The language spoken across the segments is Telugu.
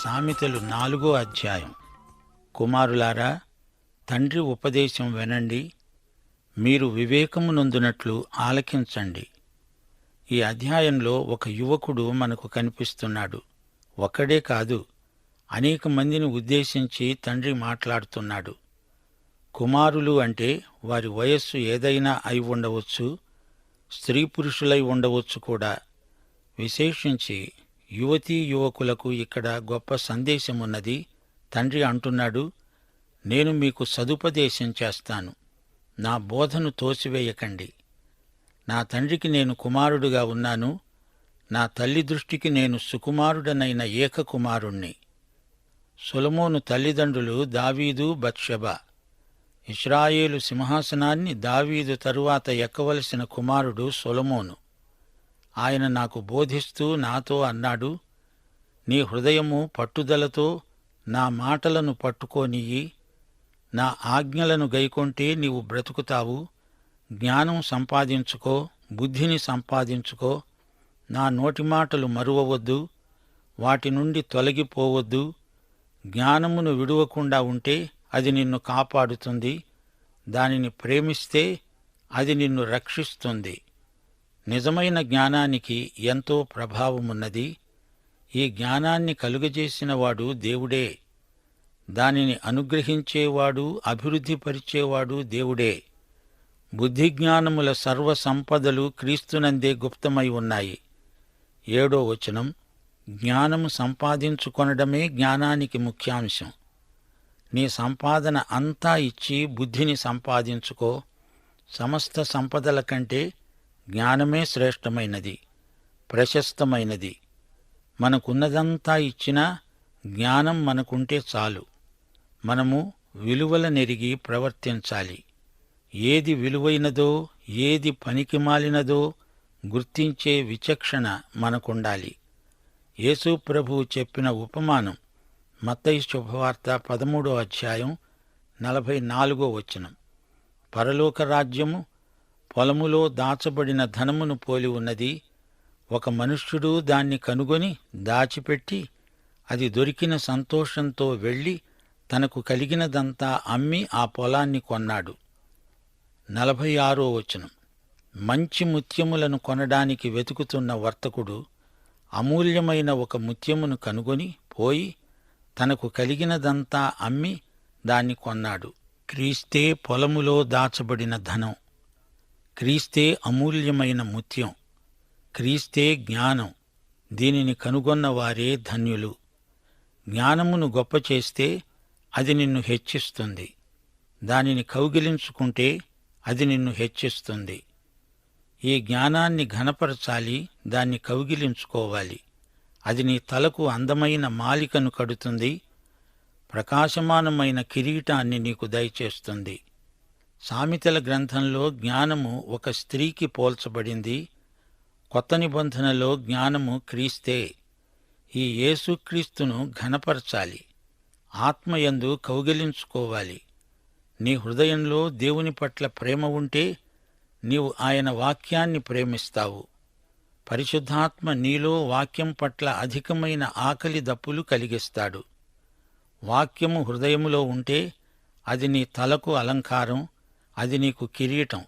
సామెతలు 4వ అధ్యాయం. కుమారులారా, తండ్రి ఉపదేశం వినండి, మీరు వివేకము నొందునట్లు ఆలకించండి. ఈ అధ్యాయంలో ఒక యువకుడు మనకు కనిపిస్తున్నాడు. ఒక్కడే కాదు, అనేక మందిని ఉద్దేశించి తండ్రి మాట్లాడుతున్నాడు. కుమారులు అంటే వారి వయస్సు ఏదైనా అయి ఉండవచ్చు, స్త్రీ పురుషులై ఉండవచ్చు కూడా. విశేషించి యువతీ యువకులకు ఇక్కడ గొప్ప సందేశమున్నది. తండ్రి అంటున్నాడు, నేను మీకు సదుపదేశం చేస్తాను, నా బోధను తోసివేయకండి. నా తండ్రికి నేను కుమారుడుగా ఉన్నాను, నా తల్లి దృష్టికి నేను సుకుమారుడనైన ఏకకుమారుణ్ణి. సొలొమోను తల్లిదండ్రులు దావీదు, బత్షెబ. ఇశ్రాయేలు సింహాసనాన్ని దావీదు తరువాత ఎక్కవలసిన కుమారుడు సొలొమోను. ఆయన నాకు బోధిస్తూ నాతో అన్నాడు, నీ హృదయము పట్టుదలతో నా మాటలను పట్టుకోనియ్యి. నా ఆజ్ఞలను గైకొంటే నీవు బ్రతుకుతావు. జ్ఞానం సంపాదించుకో, బుద్ధిని సంపాదించుకో. నా నోటి మాటలు మరువవద్దు, వాటి నుండి తొలగిపోవద్దు. జ్ఞానమును విడువకుండా ఉంటే అది నిన్ను కాపాడుతుంది. దానిని ప్రేమిస్తే అది నిన్ను రక్షిస్తుంది. నిజమైన జ్ఞానానికి ఎంతో ప్రభావమున్నది. ఈ జ్ఞానాన్ని కలుగజేసినవాడు దేవుడే. దానిని అనుగ్రహించేవాడు, అభివృద్ధిపరిచేవాడు దేవుడే. బుద్ధిజ్ఞానముల సర్వ సంపదలు క్రీస్తునందే గుప్తమై ఉన్నాయి. 7వ వచనం, జ్ఞానము సంపాదించుకొనడమే జ్ఞానానికి ముఖ్యాంశం. నీ సంపాదన అంతా ఇచ్చి బుద్ధిని సంపాదించుకో. సమస్త సంపదల కంటే జ్ఞానమే శ్రేష్టమైనది, ప్రశస్తమైనది. మనకున్నదంతా ఇచ్చినా జ్ఞానం మనకుంటే చాలు. మనము విలువలనెరిగి ప్రవర్తించాలి. ఏది విలువైనదో, ఏది పనికిమాలినదో గుర్తించే విచక్షణ మనకుండాలి. యేసు ప్రభువు చెప్పిన ఉపమానం మత్తయి శుభవార్త 13వ అధ్యాయం 44వ వచనం. పరలోక రాజ్యము పొలములో దాచబడిన ధనమును పోలి ఉన్నది. ఒక మనుష్యుడు దాన్ని కనుగొని దాచిపెట్టి అది దొరికిన సంతోషంతో వెళ్లి తనకు కలిగినదంతా అమ్మి ఆ పొలాన్ని కొన్నాడు. 46వ వచనం. మంచి ముత్యములను కొనడానికి వెతుకుతున్న వర్తకుడు అమూల్యమైన ఒక ముత్యమును కనుగొని పోయి తనకు కలిగినదంతా అమ్మి దాన్ని కొన్నాడు. క్రీస్తే పొలములో దాచబడిన ధనం, క్రీస్తే అమూల్యమైన ముత్యం, క్రీస్తే జ్ఞానం. దీనిని కనుగొన్న వారే ధన్యులు. జ్ఞానమును గొప్ప చేస్తే అది నిన్ను హెచ్చిస్తుంది. దానిని కౌగిలించుకుంటే అది నిన్ను హెచ్చిస్తుంది. ఈ జ్ఞానాన్ని ఘనపరచాలి, దాన్ని కౌగిలించుకోవాలి. అది నీ తలకు అందమైన మాలికను కడుతుంది, ప్రకాశమానమైన కిరీటాన్ని నీకు దయచేస్తుంది. సామెతల గ్రంథంలో జ్ఞానము ఒక స్త్రీకి పోల్చబడింది. కొత్త నిబంధనలో జ్ఞానము క్రీస్తే. ఈ యేసుక్రీస్తును ఘనపరచాలి, ఆత్మయందు కౌగిలించుకోవాలి. నీ హృదయంలో దేవుని పట్ల ప్రేమ ఉంటే నీవు ఆయన వాక్యాన్ని ప్రేమిస్తావు. పరిశుద్ధాత్మ నీలో వాక్యం పట్ల అధికమైన ఆకలి దప్పులు కలిగిస్తాడు. వాక్యము హృదయములో ఉంటే అది నీ తలకు అలంకారం, అది నీకు కిరీటం,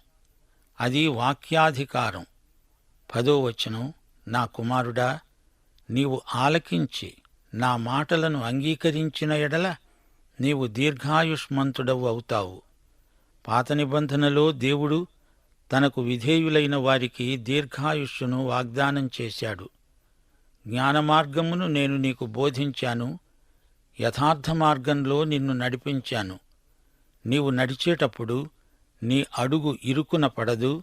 అది వాక్యాధికారం. 10వ వచనం, నా కుమారుడా, నీవు ఆలకించి నా మాటలను అంగీకరించిన ఎడల నీవు దీర్ఘాయుష్మంతుడవు అవుతావు. పాత నిబంధనలో దేవుడు తనకు విధేయులైన వారికి దీర్ఘాయుష్యును వాగ్దానం చేశాడు. జ్ఞానమార్గమును నేను నీకు బోధించాను, యథార్థ మార్గంలో నిన్ను నడిపించాను. నీవు నడిచేటప్పుడు నీ అడుగు ఇరుకున పడదు,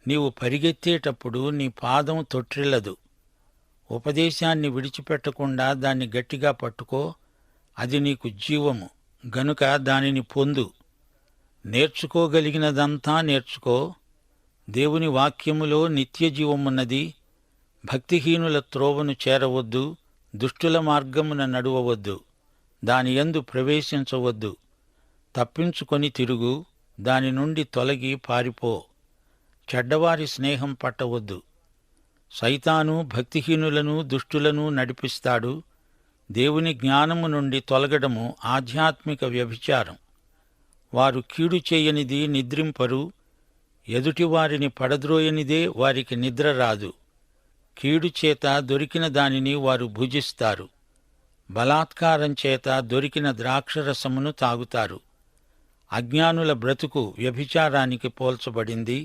నీవు పరిగెత్తేటప్పుడు నీ పాదం తొట్రిల్లదు. ఉపదేశాన్ని విడిచిపెట్టకుండా దాన్ని గట్టిగా పట్టుకో, అది నీకు జీవము గనుక దానిని పొందు. నేర్చుకోగలిగినదంతా నేర్చుకో. దేవుని వాక్యములో నిత్యజీవమున్నది. భక్తిహీనుల త్రోవను చేరవద్దు, దుష్టుల మార్గమున నడువవద్దు, దానియందు ప్రవేశించవద్దు. తప్పించుకొని తిరుగు, దాని నుండి తొలగి పారిపో. చెడ్డవారి స్నేహం పట్టవద్దు. సైతాను భక్తిహీనులను దుష్టులను నడిపిస్తాడు. దేవుని జ్ఞానము నుండి తొలగడము ఆధ్యాత్మిక వ్యభిచారం. వారు కీడు చేయనిది నిద్రింపరు, ఎదుటివారిని పడద్రోయనిదే వారికి నిద్ర రాదు. కీడు చేత దొరికిన దానిని వారు భుజిస్తారు. బలాత్కారం చేత దొరికిన ద్రాక్షరసమును తాగుతారు. అజ్ఞానుల బ్రతుకు వ్యభిచారానికి పోల్చబడింది.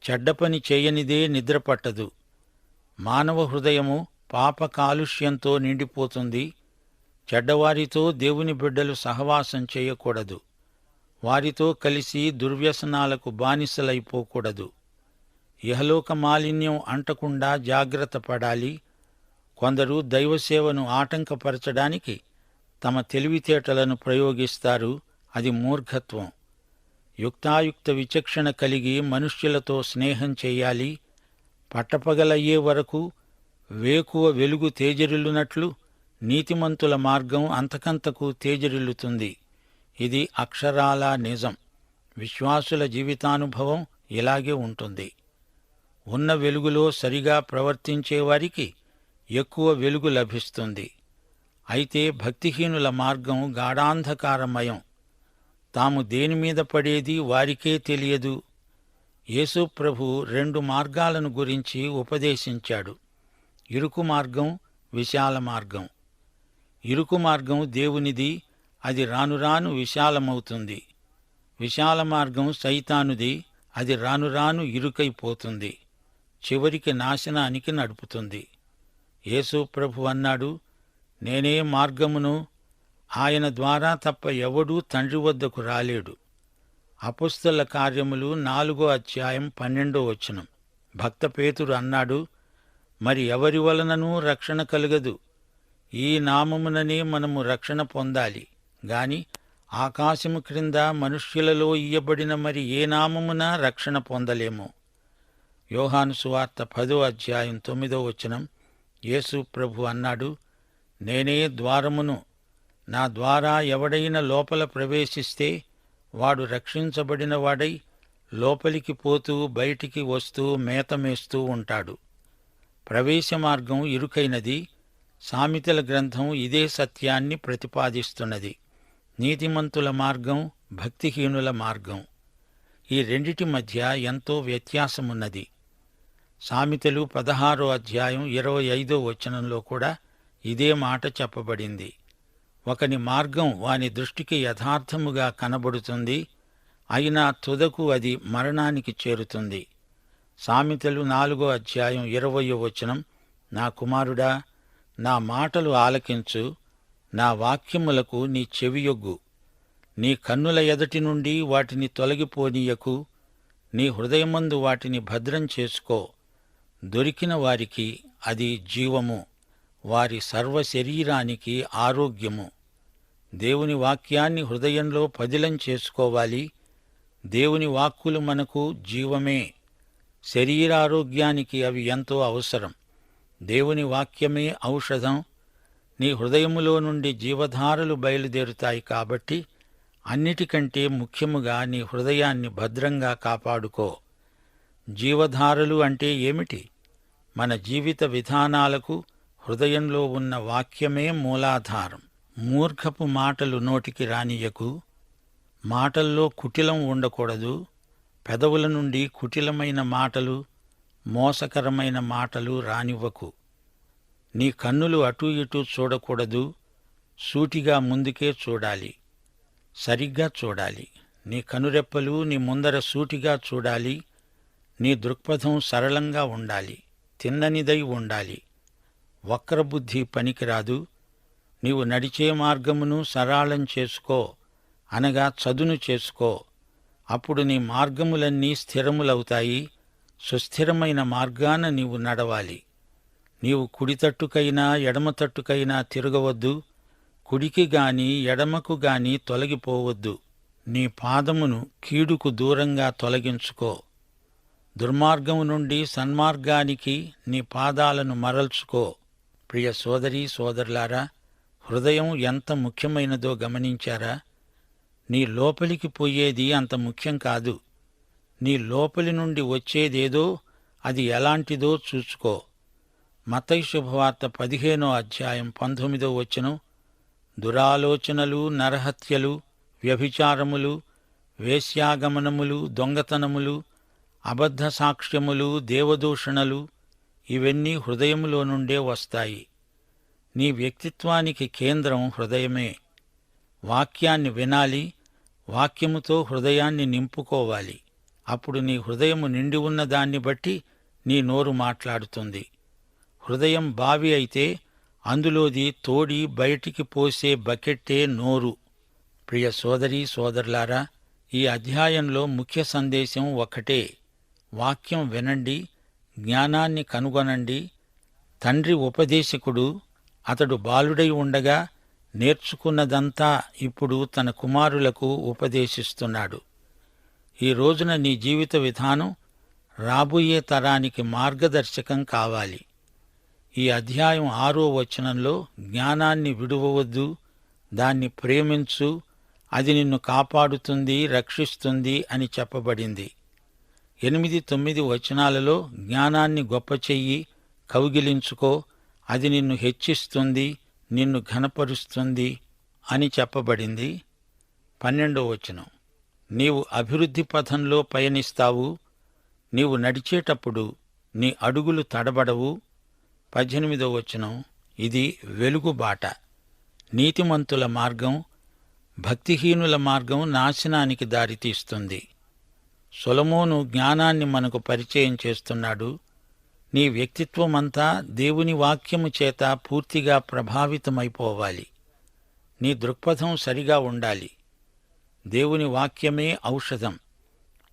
చెడ్డపని చేయనిదే నిద్రపట్టదు. మానవ హృదయము పాప కాలుష్యంతో నిండిపోతుంది. చెడ్డవారితో దేవుని బిడ్డలు సహవాసం చేయకూడదు. వారితో కలిసి దుర్వ్యసనాలకు బానిసలైపోకూడదు. ఇహలోక మాలిన్యం అంటకుండా జాగ్రత్త పడాలి. కొందరు దైవసేవను ఆటంకపరచడానికి తమ తెలివితేటలను ప్రయోగిస్తారు. అది మూర్ఖత్వం. యుక్తాయుక్త విచక్షణ కలిగి మనుష్యులతో స్నేహం చెయ్యాలి. పట్టపగలయ్యే వరకు వేకువ వెలుగు తేజరిల్లునట్లు నీతిమంతుల మార్గం అంతకంతకు తేజరిల్లుతుంది. ఇది అక్షరాలా నిజం. విశ్వాసుల జీవితానుభవం ఇలాగే ఉంటుంది. ఉన్న వెలుగులో సరిగా ప్రవర్తించేవారికి ఎక్కువ వెలుగు లభిస్తుంది. అయితే భక్తిహీనుల మార్గం గాఢాంధకారమయం. తాము దేనిమీద పడేది వారికే తెలియదు. యేసు ప్రభు 2 మార్గాలను గురించి ఉపదేశించాడు: ఇరుకు మార్గం, విశాల మార్గం. ఇరుకు మార్గం దేవునిది, అది రానురాను విశాలమవుతుంది. విశాల మార్గం సైతానుది, అది రానురాను ఇరుకైపోతుంది, చివరికి నాశనానికి నడుపుతుంది. యేసు ప్రభు అన్నాడు, నేనే మార్గమును, ఆయన ద్వారా తప్ప ఎవడూ తండ్రి వద్దకు రాలేడు. అపొస్తలుల కార్యములు 4వ అధ్యాయం 12వ వచనం. భక్త పేతురు అన్నాడు, మరి ఎవరి వలననూ రక్షణ కలుగదు. ఈ నామముననే మనము రక్షణ పొందాలి గాని ఆకాశము క్రింద మనుష్యులలో ఇయ్యబడిన మరి ఏ నామమున రక్షణ పొందలేము. యోహాను సువార్త 10వ అధ్యాయం 9వ వచనం. యేసు ప్రభు అన్నాడు, నేనే ద్వారమును. నా ద్వారా ఎవడైనా లోపల ప్రవేశిస్తే వాడు రక్షించబడిన వాడై లోపలికి పోతూ బయటికి వస్తూ మేతమేస్తూ ఉంటాడు. ప్రవేశ మార్గం ఇరుకైనది. సామెతల గ్రంథం ఇదే సత్యాన్ని ప్రతిపాదిస్తున్నది. నీతిమంతుల మార్గం, భక్తిహీనుల మార్గం, ఈ రెండిటి మధ్య ఎంతో వ్యత్యాసమున్నది. సామెతలు 16వ అధ్యాయం 25వ వచనంలో కూడా ఇదే మాట చెప్పబడింది. ఒకని మార్గం వాని దృష్టికి యథార్థముగా కనబడుతుంది, అయినా తుదకు అది మరణానికి చేరుతుంది. సామెతలు 4వ అధ్యాయం 20వ వచనం. నా కుమారుడా, నా మాటలు ఆలకించు, నా వాక్యములకు నీ చెవియొగ్గు. నీ కన్నుల ఎదటి నుండి వాటిని తొలగిపోనీయకు, నీ హృదయమందు వాటిని భద్రం చేసుకో. దొరికిన వారికి అది జీవము, వారి సర్వ శరీరానికి ఆరోగ్యము. దేవుని వాక్యాన్ని హృదయంలో పదిలం చేసుకోవాలి. దేవుని వాక్కులు మనకు జీవమే. శరీరారోగ్యానికి అవి ఎంతో అవసరం. దేవుని వాక్యమే ఔషధం. నీ హృదయములో నుండి జీవధారలు బయలుదేరుతాయి. కాబట్టి అన్నిటికంటే ముఖ్యముగా నీ హృదయాన్ని భద్రంగా కాపాడుకో. జీవధారలు అంటే ఏమిటి? మన జీవిత విధానాలకు హృదయంలో ఉన్న వాక్యమే మూలాధారం. మూర్ఖపు మాటలు నోటికి రానియకు. మాటల్లో కుటిలం ఉండకూడదు. పెదవుల నుండి కుటిలమైన మాటలు, మోసకరమైన మాటలు రానివ్వకు. నీ కన్నులు అటూ ఇటూ చూడకూడదు. సూటిగా ముందుకే చూడాలి, సరిగ్గా చూడాలి. నీ కనురెప్పలు నీ ముందర సూటిగా చూడాలి. నీ దృక్పథం సరళంగా ఉండాలి, తిన్ననిదై ఉండాలి. వక్రబుద్ధి పనికిరాదు. నీవు నడిచే మార్గమును సరళం చేసుకో, అనగా చదును చేసుకో. అప్పుడు నీ మార్గములన్నీ స్థిరములవుతాయి. సుస్థిరమైన మార్గాన నీవు నడవాలి. నీవు కుడితట్టుకైనా ఎడమతట్టుకైనా తిరగవద్దు. కుడికి గాని ఎడమకు గాని తొలగిపోవద్దు. నీ పాదమును కీడుకు దూరంగా తొలగించుకో. దుర్మార్గము నుండి సన్మార్గానికి నీ పాదాలను మరల్చుకో. ప్రియ సోదరీ సోదరులారా, హృదయం ఎంత ముఖ్యమైనదో గమనించారా? నీ లోపలికి పోయేది అంత ముఖ్యం కాదు. నీ లోపలి నుండి వచ్చేదేదో అది ఎలాంటిదో చూసుకో. మత్తయి శుభవార్త 15:19 దురాలోచనలు, నరహత్యలు, వ్యభిచారములు, వేశ్యాగమనములు, దొంగతనములు, అబద్ధ సాక్ష్యములు, దేవదూషణలు ఇవన్నీ హృదయములో నుండే వస్తాయి. నీ వ్యక్తిత్వానికి కేంద్రం హృదయమే. వాక్యాన్ని వినాలి, వాక్యముతో హృదయాన్ని నింపుకోవాలి. అప్పుడు నీ హృదయము నిండి ఉన్న దాన్ని బట్టి నీ నోరు మాట్లాడుతుంది. హృదయం బావి అయితే అందులోది తోడి బయటికి పోసే బకెట్టే నోరు. ప్రియ సోదరీ సోదరులారా, ఈ అధ్యాయంలో ముఖ్య సందేశం ఒక్కటే: వాక్యం వినండి, జ్ఞానాన్ని కనుగొనండి. తండ్రి ఉపదేశకుడు. అతడు బాలుడై ఉండగా నేర్చుకున్నదంతా ఇప్పుడు తన కుమారులకు ఉపదేశిస్తున్నాడు. ఈ రోజున నీ జీవిత విధానం రాబోయే తరానికి మార్గదర్శకం కావాలి. ఈ అధ్యాయం 6వ జ్ఞానాన్ని విడువవద్దు, దాన్ని ప్రేమించు, అది నిన్ను కాపాడుతుంది, రక్షిస్తుంది అని చెప్పబడింది. 8-9 జ్ఞానాన్ని గొప్ప చెయ్యి, కౌగిలించుకో, అది నిన్ను హెచ్చిస్తుంది, నిన్ను ఘనపరుస్తుంది అని చెప్పబడింది. 12 నీవు అభివృద్ధి పథంలో పయనిస్తావు, నీవు నడిచేటప్పుడు నీ అడుగులు తడబడవు. 18 ఇది వెలుగుబాట. నీతిమంతుల మార్గం, భక్తిహీనుల మార్గం నాశనానికి దారితీస్తుంది. సొలొమోను జ్ఞానాన్ని మనకు పరిచయం చేస్తున్నాడు. నీ వ్యక్తిత్వమంతా దేవుని వాక్యము చేత పూర్తిగా ప్రభావితమైపోవాలి. నీ దృక్పథం సరిగా ఉండాలి. దేవుని వాక్యమే ఔషధం.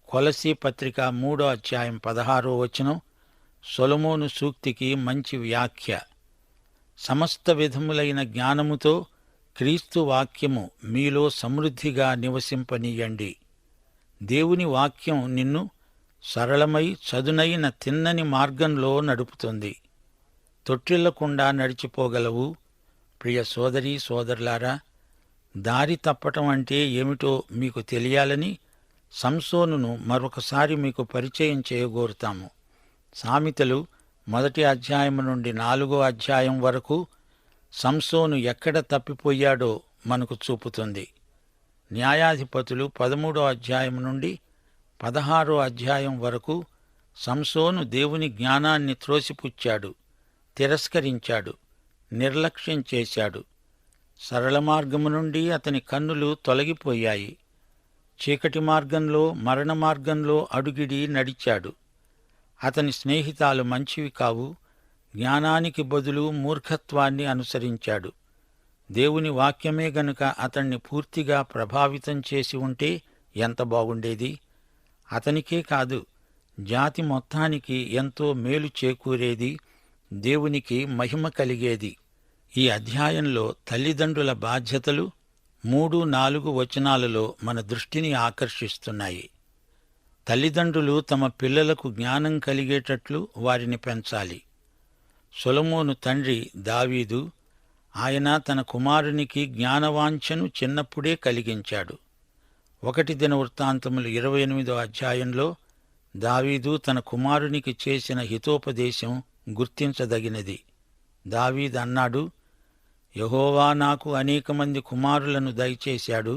కొలసీ పత్రిక 3:16 సొలొమోను సూక్తికి మంచి వ్యాఖ్య. సమస్త విధములైన జ్ఞానముతో క్రీస్తు వాక్యము మీలో సమృద్ధిగా నివసింపనీయండి. దేవుని వాక్యం నిన్ను సరళమై చదునైన తిన్నని మార్గంలో నడుపుతుంది. తొట్టిల్లకుండా నడిచిపోగలవు. ప్రియ సోదరీ సోదరులారా, దారి తప్పటం అంటే ఏమిటో మీకు తెలియాలని సంసోనును మరొకసారి మీకు పరిచయం చేయగోరుతాము. సామెతలు 1 నుండి 4 వరకు సంసోను ఎక్కడ తప్పిపోయాడో మనకు చూపుతుంది. న్యాయాధిపతులు 13 నుండి 16 వరకు సంసోను దేవుని జ్ఞానాన్ని త్రోసిపుచ్చాడు, తిరస్కరించాడు, నిర్లక్ష్యం చేశాడు. సరళ మార్గము నుండి అతని కన్నులు తొలగిపోయాయి. చీకటి మార్గంలో, మరణ మార్గంలో అడుగిడి నడిచాడు. అతని స్నేహితాలు మంచివి కావు. జ్ఞానానికి బదులు మూర్ఖత్వాన్ని అనుసరించాడు. దేవుని వాక్యమే గనుక అతన్ని పూర్తిగా ప్రభావితం చేసి ఉంటే ఎంత బాగుండేది. అతనికే కాదు, జాతి మొత్తానికి ఎంతో మేలు చేకూరేది, దేవునికి మహిమ కలిగేది. ఈ అధ్యాయంలో తల్లిదండ్రుల బాధ్యతలు 3-4 మన దృష్టిని ఆకర్షిస్తున్నాయి. తల్లిదండ్రులు తమ పిల్లలకు జ్ఞానం కలిగేటట్లు వారిని పెంచాలి. సొలొమోను తండ్రి దావీదు, ఆయన తన కుమారునికి జ్ఞానవాంఛను చిన్నప్పుడే కలిగించాడు. 1 దినవృత్తాంతములు 28 దావీదు తన కుమారునికి చేసిన హితోపదేశం గుర్తించదగినది. దావీదు అన్నాడు, యెహోవా నాకు అనేక మంది కుమారులను దయచేశాడు.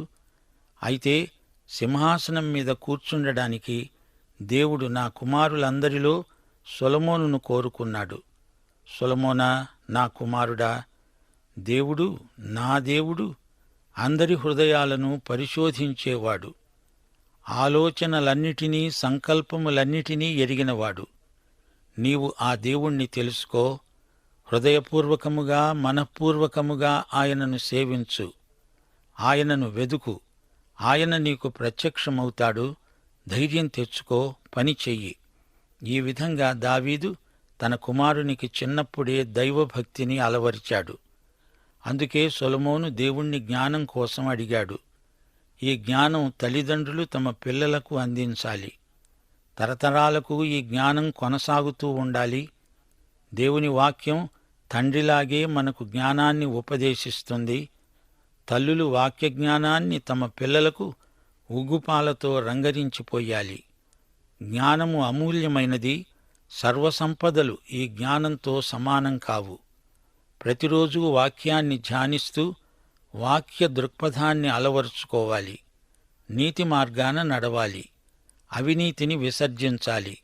అయితే సింహాసనం మీద కూర్చుండడానికి దేవుడు నా కుమారులందరిలో సొలొమోనును కోరుకున్నాడు. సొలొమోనా, నా కుమారుడా, దేవుడు, నా దేవుడు అందరి హృదయాలను పరిశోధించేవాడు, ఆలోచనలన్నిటినీ సంకల్పములన్నిటినీ ఎరిగినవాడు. నీవు ఆ దేవుణ్ణి తెలుసుకో, హృదయపూర్వకముగా మనఃపూర్వకముగా ఆయనను సేవించు, ఆయనను వెదుకు. ఆయన నీకు ప్రత్యక్షమవుతాడు. ధైర్యం తెచ్చుకో, పని చెయ్యి. ఈ విధంగా దావీదు తన కుమారునికి చిన్నప్పుడే దైవభక్తిని అలవరిచాడు. అందుకే సొలొమోను దేవుణ్ణి జ్ఞానం కోసం అడిగాడు. ఈ జ్ఞానం తల్లిదండ్రులు తమ పిల్లలకు అందించాలి. తరతరాలకు ఈ జ్ఞానం కొనసాగుతూ ఉండాలి. దేవుని వాక్యం తండ్రిలాగే మనకు జ్ఞానాన్ని ఉపదేశిస్తుంది. తల్లులు వాక్య జ్ఞానాన్ని తమ పిల్లలకు ఉగ్గుపాలతో రంగరించిపోయాలి. జ్ఞానము అమూల్యమైనది, సర్వసంపదలు ఈ జ్ఞానంతో సమానం కావు. ప్రతిరోజూ వాక్యాన్ని ధ్యానిస్తూ వాక్య దృక్పథాన్ని అలవరుచుకోవాలి. నీతి మార్గాన నడవాలి. అవినీతిని విసర్జించాలి.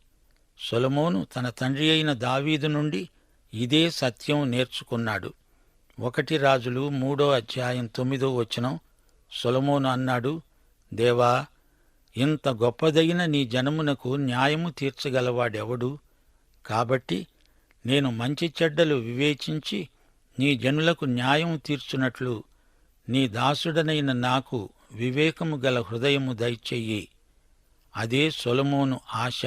సొలొమోను తన తండ్రి అయిన దావీదు నుండి ఇదే సత్యం నేర్చుకున్నాడు. 1 రాజులు 3:9 సొలొమోను అన్నాడు, దేవా, ఇంత గొప్పదైన నీ జనమునకు న్యాయము తీర్చగలవాడెవడు? కాబట్టి నేను మంచి చెడ్డలు వివేచించి నీ జనులకు న్యాయం తీర్చునట్లు నీ దాసుడనైన నాకు వివేకము గల హృదయము దయచెయ్యి. అదే సొలొమోను ఆశ.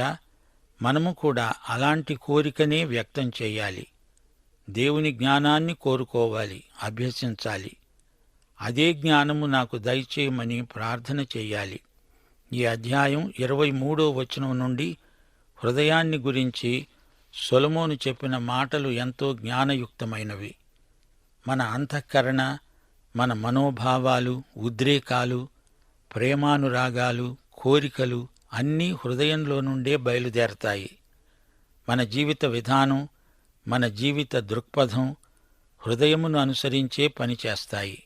మనము కూడా అలాంటి కోరికనే వ్యక్తం చెయ్యాలి. దేవుని జ్ఞానాన్ని కోరుకోవాలి, అభ్యసించాలి. అదే జ్ఞానము నాకు దయచేయమని ప్రార్థన చెయ్యాలి. ఈ అధ్యాయం 23 నుండి హృదయాన్ని గురించి సొలొమోను చెప్పిన మాటలు ఎంతో జ్ఞానయుక్తమైనవి. మన అంతఃకరణ, మన మనోభావాలు, ఉద్రేకాలు, ప్రేమానురాగాలు, కోరికలు అన్నీ హృదయంలో నుండే బయలుదేరతాయి. మన జీవిత విధానం, మన జీవిత దృక్పథం హృదయమును అనుసరించే పనిచేస్తాయి.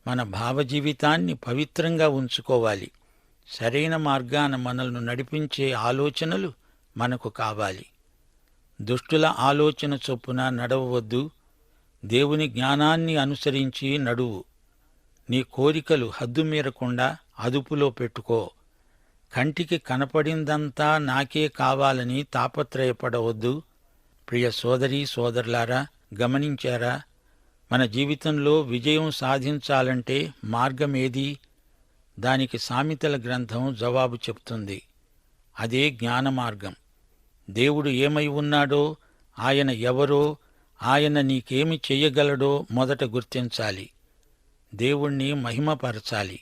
మన భావజీవితాన్ని పవిత్రంగా ఉంచుకోవాలి. సరైన మార్గాన మనల్ని నడిపించే ఆలోచనలు మనకు కావాలి. దుష్టుల ఆలోచన చొప్పున నడవవద్దు. దేవుని జ్ఞానాన్ని అనుసరించి నడువు. నీ కోరికలు హద్దుమీరకుండా అదుపులో పెట్టుకో. కంటికి కనపడిందంతా నాకే కావాలని తాపత్రయపడవద్దు. ప్రియ సోదరీ సోదరులారా, గమనించారా? మన జీవితంలో విజయం సాధించాలంటే మార్గమేది? దానికి సామెతల గ్రంథం జవాబు చెప్తుంది. అదే జ్ఞాన మార్గం. దేవుడు ఏమై ఉన్నాడో, ఆయన ఎవరో, ఆయన నీకేమి చెయ్యగలడో మొదట గుర్తించాలి. దేవుణ్ణి మహిమపరచాలి.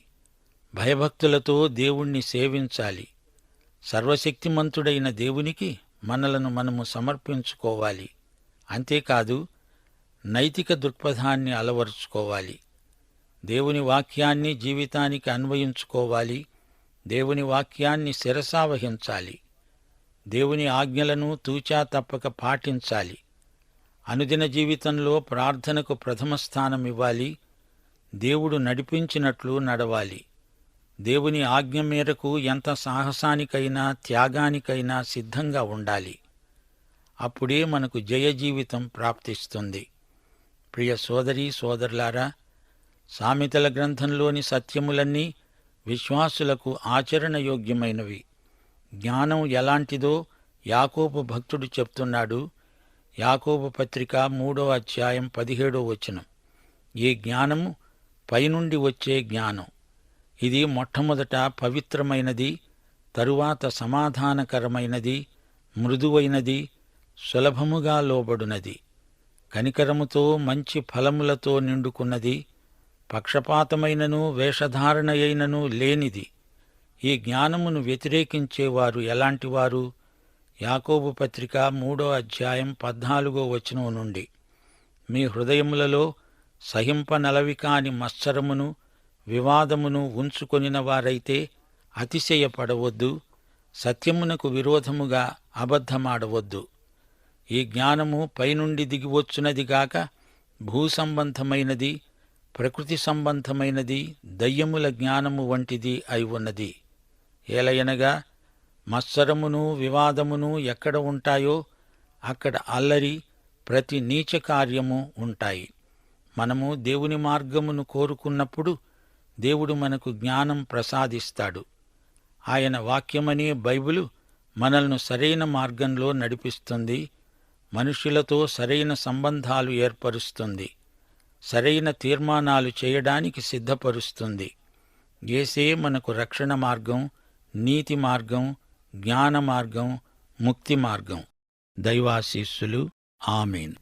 భయభక్తులతో దేవుణ్ణి సేవించాలి. సర్వశక్తిమంతుడైన దేవునికి మనలను మనము సమర్పించుకోవాలి. అంతేకాదు, నైతిక దృక్పథాన్ని అలవరుచుకోవాలి. దేవుని వాక్యాన్ని జీవితానికి అన్వయించుకోవాలి. దేవుని వాక్యాన్ని శిరసావహించాలి. దేవుని ఆజ్ఞలను తూచా తప్పక పాటించాలి. అనుదిన జీవితంలో ప్రార్థనకు ప్రథమ స్థానమివ్వాలి. దేవుడు నడిపించినట్లు నడవాలి. దేవుని ఆజ్ఞ మేరకు ఎంత సాహసానికైనా త్యాగానికైనా సిద్ధంగా ఉండాలి. అప్పుడే మనకు జయజీవితం ప్రాప్తిస్తుంది. ప్రియ సోదరీ సోదరులారా, సామెతల గ్రంథంలోని సత్యములన్నీ విశ్వాసులకు ఆచరణయోగ్యమైనవి. జ్ఞానం ఎలాంటిదో యాకోబు భక్తుడు చెప్తున్నాడు. యాకోబు పత్రిక 3:17 ఈ జ్ఞానము పైనుండి వచ్చే జ్ఞానం. ఇది మొట్టమొదట పవిత్రమైనది, తరువాత సమాధానకరమైనది, మృదువైనది, సులభముగా లోబడునది, కనికరముతో మంచి ఫలములతో నిండుకున్నది, పక్షపాతమైనను వేషధారణయైనను లేనిది. ఈ జ్ఞానమును వ్యతిరేకించేవారు ఎలాంటివారు? యాకోబు పత్రిక 3:14 నుండి మీ హృదయములలో సహింపనలవికాని మత్సరమును వివాదమును ఉంచుకొనిన వారైతే అతిశయపడవద్దు. సత్యమునకు విరోధముగా అబద్ధమాడవద్దు. ఈ జ్ఞానము పైనుండి దిగివచ్చునదిగాక భూసంబంధమైనది, ప్రకృతి సంబంధమైనది, దయ్యముల జ్ఞానము వంటిది అయి ఉన్నది. ఏలయనగా మత్సరమును వివాదమును ఎక్కడ ఉంటాయో అక్కడ అల్లరి, ప్రతి నీచ కార్యము ఉంటాయి. మనము దేవుని మార్గమును కోరుకున్నప్పుడు దేవుడు మనకు జ్ఞానం ప్రసాదిస్తాడు. ఆయన వాక్యమనే బైబిలు మనల్ని సరైన మార్గంలో నడిపిస్తుంది. మనుష్యులతో సరైన సంబంధాలు ఏర్పరుస్తుంది. సరైన తీర్మానాలు చేయడానికి సిద్ధపరుస్తుంది. యేసే మనకు రక్షణ మార్గం, నీతి మార్గం, జ్ఞాన మార్గం, ముక్తి మార్గం. దైవాశీస్సులు. ఆమేన్.